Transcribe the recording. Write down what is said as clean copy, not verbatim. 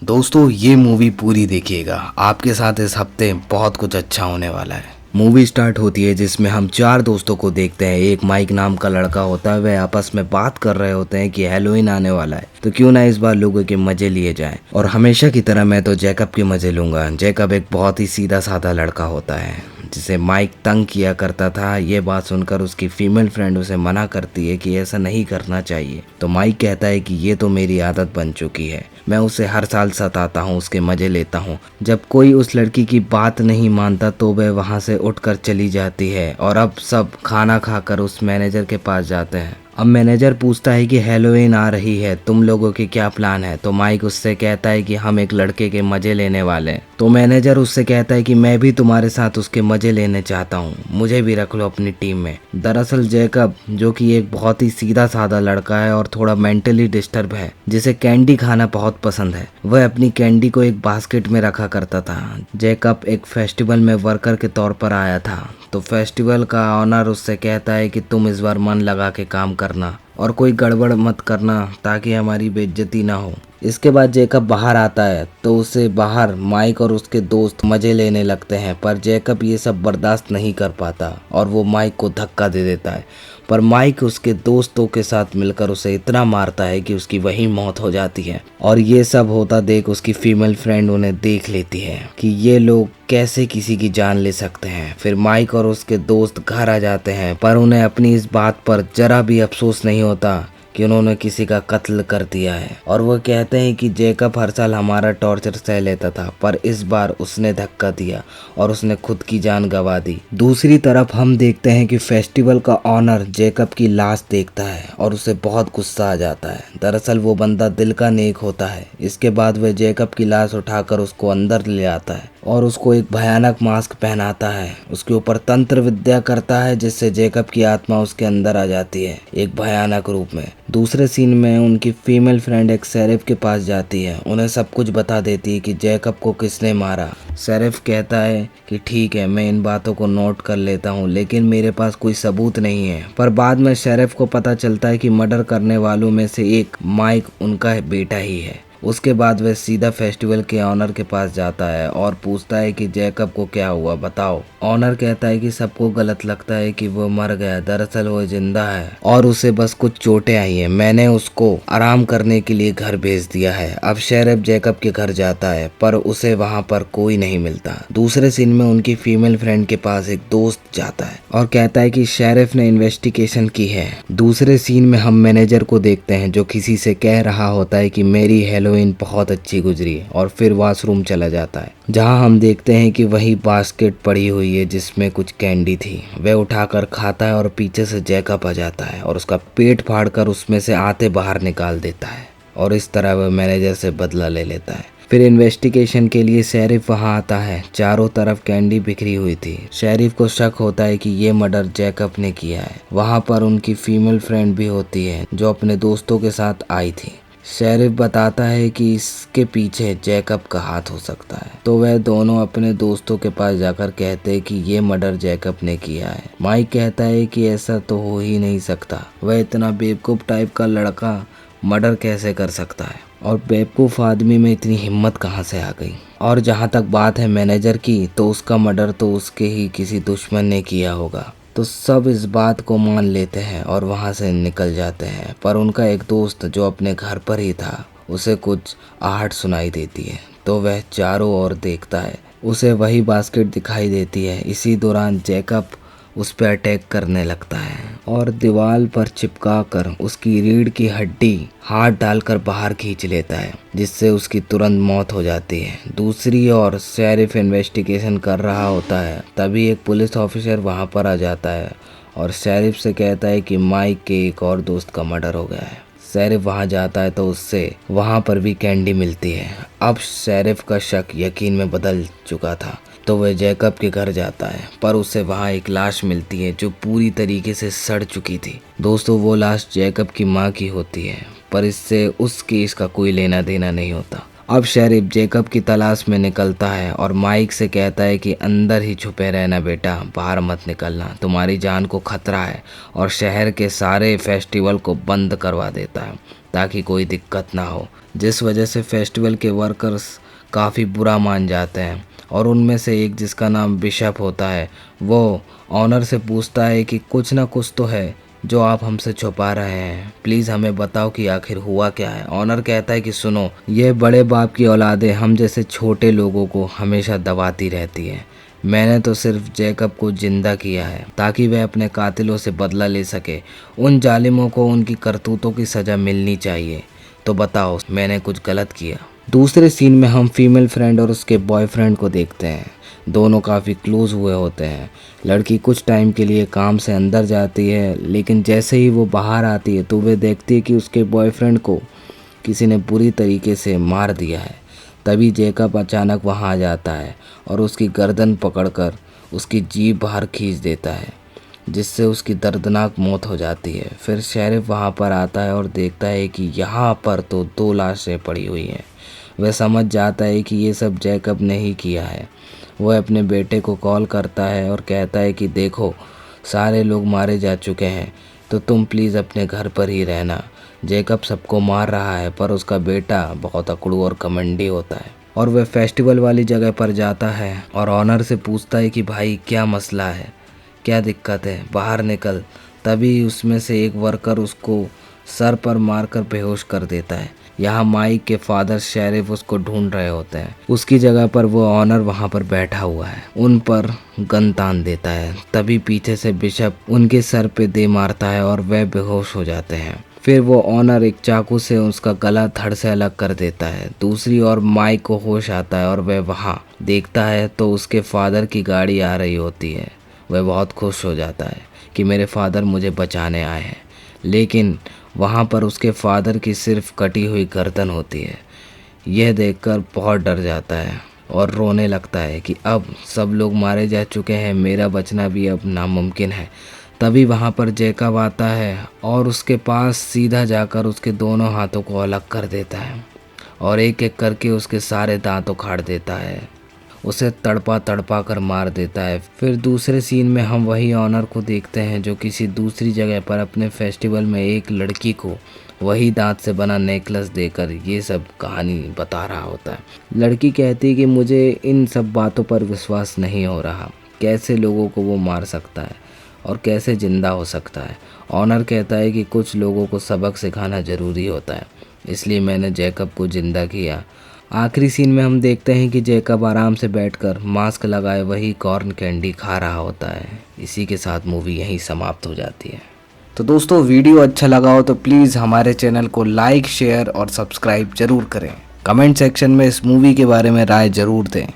दोस्तों ये मूवी पूरी देखिएगा, आपके साथ इस हफ्ते बहुत कुछ अच्छा होने वाला है। मूवी स्टार्ट होती है जिसमें हम चार दोस्तों को देखते हैं। एक माइक नाम का लड़का होता है, वह आपस में बात कर रहे होते हैं कि हैलोवीन आने वाला है तो क्यों ना इस बार लोगों के मजे लिए जाएं। और हमेशा की तरह मैं तो जैकब के मजे लूंगा। जैकब एक बहुत ही सीधा साधा लड़का होता है जिसे माइक तंग किया करता था। ये बात सुनकर उसकी फीमेल फ्रेंड उसे मना करती है कि ऐसा नहीं करना चाहिए, तो माइक कहता है कि ये तो मेरी आदत बन चुकी है, मैं उसे हर साल सताता हूँ, उसके मजे लेता हूँ। जब कोई उस लड़की की बात नहीं मानता तो वह वहाँ से उठकर चली जाती है और अब सब खाना खाकर उस मैनेजर के पास जाते हैं। अब मैनेजर पूछता है कि हैलोवीन आ रही है, तुम लोगों के क्या प्लान है। तो माइक उससे कहता है कि हम एक लड़के के मजे लेने वाले हैं। तो मैनेजर उससे कहता है कि मैं भी तुम्हारे साथ उसके मजे लेने चाहता हूँ, मुझे भी रख लो अपनी टीम में। दरअसल जैकब, जो कि एक बहुत ही सीधा साधा लड़का है और थोड़ा मेंटली डिस्टर्ब है, जिसे कैंडी खाना बहुत पसंद है, वह अपनी कैंडी को एक बास्केट में रखा करता था। जैकब एक फेस्टिवल में वर्कर के तौर पर आया था, तो फेस्टिवल का ऑनर उससे कहता है कि तुम इस बार मन लगा के काम करना और कोई गड़बड़ मत करना ताकि हमारी बेइज्जती ना हो। इसके बाद जैकब बाहर आता है तो उसे बाहर माइक और उसके दोस्त मजे लेने लगते हैं, पर जैकब ये सब बर्दाश्त नहीं कर पाता और वो माइक को धक्का दे देता है। पर माइक उसके दोस्तों के साथ मिलकर उसे इतना मारता है कि उसकी वही मौत हो जाती है। और ये सब होता देख उसकी फीमेल फ्रेंड उन्हें देख लेती है कि ये लोग कैसे किसी की जान ले सकते हैं। फिर माइक और उसके दोस्त घर आ जाते हैं, पर उन्हें अपनी इस बात पर जरा भी अफसोस नहीं होता कि उन्होंने किसी का कत्ल कर दिया है। और वो कहते हैं कि जैकब हर साल हमारा टॉर्चर सह लेता था, पर इस बार उसने धक्का दिया और उसने खुद की जान गंवा दी। दूसरी तरफ हम देखते हैं कि फेस्टिवल का ऑनर जैकब की लाश देखता है और उसे बहुत गुस्सा आ जाता है। दरअसल वो बंदा दिल का नेक होता है। इसके बाद वह जैकब की लाश उठाकर उसको अंदर ले आता है और उसको एक भयानक मास्क पहनाता है, उसके ऊपर तंत्र विद्या करता है जिससे जैकब की आत्मा उसके अंदर आ जाती है एक भयानक रूप में। दूसरे सीन में उनकी फीमेल फ्रेंड एक शेरिफ के पास जाती है, उन्हें सब कुछ बता देती है कि जैकब को किसने मारा। शेरिफ कहता है कि ठीक है, मैं इन बातों को नोट कर लेता हूँ, लेकिन मेरे पास कोई सबूत नहीं है। पर बाद में शेरिफ को पता चलता है कि मर्डर करने वालों में से एक माइक उनका बेटा ही है। उसके बाद वह सीधा फेस्टिवल के ऑनर के पास जाता है और पूछता है कि जैकब को क्या हुआ, बताओ। ऑनर कहता है कि सबको गलत लगता है कि वो मर गया, दरअसल वो जिंदा है और उसे बस कुछ चोटें आई हैं, मैंने उसको आराम करने के लिए घर भेज दिया है। अब शेरिफ जैकब के घर जाता है पर उसे वहाँ पर कोई नहीं मिलता। दूसरे सीन में उनकी फीमेल फ्रेंड के पास एक दोस्त जाता है और कहता है कि शेरिफ ने इन्वेस्टिगेशन की है। दूसरे सीन में हम मैनेजर को देखते हैं जो किसी से कह रहा होता है कि मेरी हैलोवीन बहुत अच्छी गुजरी, और फिर वॉशरूम चला जाता है जहां हम देखते हैं कि वही बास्केट पड़ी हुई है जिसमें कुछ कैंडी थी। वह उठाकर खाता है और पीछे से जैकब आ जाता है और उसका पेट फाड़कर उसमें से आते बाहर निकाल देता है और इस तरह वह मैनेजर से बदला ले लेता है। फिर इन्वेस्टिगेशन के लिए शेरिफ वहां आता है। चारों तरफ कैंडी बिखरी हुई थी। शेरिफ को शक होता है कि ये मर्डर जैकब ने किया है। वहां पर उनकी फीमेल फ्रेंड भी होती है जो अपने दोस्तों के साथ आई थी। शेरिफ बताता है कि इसके पीछे जैकब का हाथ हो सकता है, तो वह दोनों अपने दोस्तों के पास जाकर कहते हैं कि ये मर्डर जैकब ने किया है। माइक कहता है कि ऐसा तो हो ही नहीं सकता, वह इतना बेवकूफ टाइप का लड़का मर्डर कैसे कर सकता है और बेवकूफ आदमी में इतनी हिम्मत कहाँ से आ गई। और जहाँ तक बात है मैनेजर की, तो उसका मर्डर तो उसके ही किसी दुश्मन ने किया होगा। तो सब इस बात को मान लेते हैं और वहाँ से निकल जाते हैं। पर उनका एक दोस्त जो अपने घर पर ही था, उसे कुछ आहट सुनाई देती है, तो वह चारों ओर देखता है। उसे वही बास्केट दिखाई देती है। इसी दौरान जैकब उस पर अटैक करने लगता है और दीवार पर चिपका कर उसकी रीढ़ की हड्डी हाथ डालकर बाहर खींच लेता है, जिससे उसकी तुरंत मौत हो जाती है। दूसरी ओर शेरिफ इन्वेस्टिगेशन कर रहा होता है, तभी एक पुलिस ऑफिसर वहां पर आ जाता है और शेरिफ से कहता है कि माइक के एक और दोस्त का मर्डर हो गया है। शेरिफ वहां जाता है तो उससे वहां पर भी कैंडी मिलती है। अब शेरिफ का शक यकीन में बदल चुका था, तो वह जैकब के घर जाता है, पर उसे वहां एक लाश मिलती है जो पूरी तरीके से सड़ चुकी थी। दोस्तों, वो लाश जैकब की माँ की होती है, पर इससे उस केस का कोई लेना देना नहीं होता। अब शेरिफ जैकब की तलाश में निकलता है और माइक से कहता है कि अंदर ही छुपे रहना बेटा, बाहर मत निकलना, तुम्हारी जान को खतरा है, और शहर के सारे फेस्टिवल को बंद करवा देता है। ताकि कोई दिक्कत ना हो, जिस वजह से फेस्टिवल के वर्कर्स काफ़ी बुरा मान जाते हैं। और उनमें से एक जिसका नाम बिशप होता है वो ऑनर से पूछता है कि कुछ ना कुछ तो है जो आप हमसे छुपा रहे हैं, प्लीज़ हमें बताओ कि आखिर हुआ क्या है। ऑनर कहता है कि सुनो, ये बड़े बाप की औलादें हम जैसे छोटे लोगों को हमेशा दबाती रहती है। मैंने तो सिर्फ जैकब को जिंदा किया है ताकि वह अपने कातिलों से बदला ले सके। उन जालिमों को उनकी करतूतों की सज़ा मिलनी चाहिए। तो बताओ मैंने कुछ गलत किया? दूसरे सीन में हम फीमेल फ्रेंड और उसके बॉयफ्रेंड को देखते हैं। दोनों काफ़ी क्लोज हुए होते हैं। लड़की कुछ टाइम के लिए काम से अंदर जाती है, लेकिन जैसे ही वो बाहर आती है तो वे देखती है कि उसके बॉयफ्रेंड को किसी ने बुरी तरीके से मार दिया है। तभी जैकब अचानक वहाँ आ जाता है और उसकी गर्दन पकड़कर उसकी जीभ बाहर खींच देता है, जिससे उसकी दर्दनाक मौत हो जाती है। फिर शेरिफ वहाँ पर आता है और देखता है कि यहाँ पर तो 2 लाशें पड़ी हुई हैं। वह समझ जाता है कि ये सब जैकब ने ही किया है। वह अपने बेटे को कॉल करता है और कहता है कि देखो, सारे लोग मारे जा चुके हैं, तो तुम प्लीज़ अपने घर पर ही रहना। जैकब सबको मार रहा है, पर उसका बेटा बहुत अकड़ू और घमंडी होता है। और वह फेस्टिवल वाली जगह पर जाता है और ऑनर से पूछता है कि भाई क्या मसला है, क्या दिक्कत है, बाहर निकल। तभी उसमें से एक वर्कर उसको सर पर मारकर बेहोश कर देता है। यहाँ माइक के फादर शेरिफ उसको ढूंढ रहे होते हैं। उसकी जगह पर वो ऑनर वहाँ पर बैठा हुआ है, उन पर गन तान देता है। तभी पीछे से बिशप उनके सर पे दे मारता है और वह बेहोश हो जाते हैं। फिर वो ऑनर एक चाकू से उसका गला धड़ से अलग कर देता है। दूसरी ओर माइक को होश आता है और वह वहाँ देखता है तो उसके फादर की गाड़ी आ रही होती है। वह बहुत खुश हो जाता है कि मेरे फादर मुझे बचाने आए हैं, लेकिन वहाँ पर उसके फादर की सिर्फ कटी हुई गर्दन होती है। यह देखकर बहुत डर जाता है और रोने लगता है कि अब सब लोग मारे जा चुके हैं, मेरा बचना भी अब नामुमकिन है। तभी वहाँ पर जैकब आता है और उसके पास सीधा जाकर उसके दोनों हाथों को अलग कर देता है और एक एक करके उसके सारे दांत उखाड़ देता है, उसे तड़पा तड़पा कर मार देता है। फिर दूसरे सीन में हम वही ऑनर को देखते हैं जो किसी दूसरी जगह पर अपने फेस्टिवल में एक लड़की को वही दांत से बना नेकलेस देकर ये सब कहानी बता रहा होता है। लड़की कहती है कि मुझे इन सब बातों पर विश्वास नहीं हो रहा, कैसे लोगों को वो मार सकता है और कैसे जिंदा हो सकता है। ऑनर कहता है कि कुछ लोगों को सबक सिखाना ज़रूरी होता है, इसलिए मैंने जैकब को ज़िंदा किया। आखिरी सीन में हम देखते हैं कि जैकब आराम से बैठकर मास्क लगाए वही कॉर्न कैंडी खा रहा होता है। इसी के साथ मूवी यहीं समाप्त हो जाती है। तो दोस्तों, वीडियो अच्छा लगा हो तो प्लीज़ हमारे चैनल को लाइक, शेयर और सब्सक्राइब ज़रूर करें। कमेंट सेक्शन में इस मूवी के बारे में राय ज़रूर दें।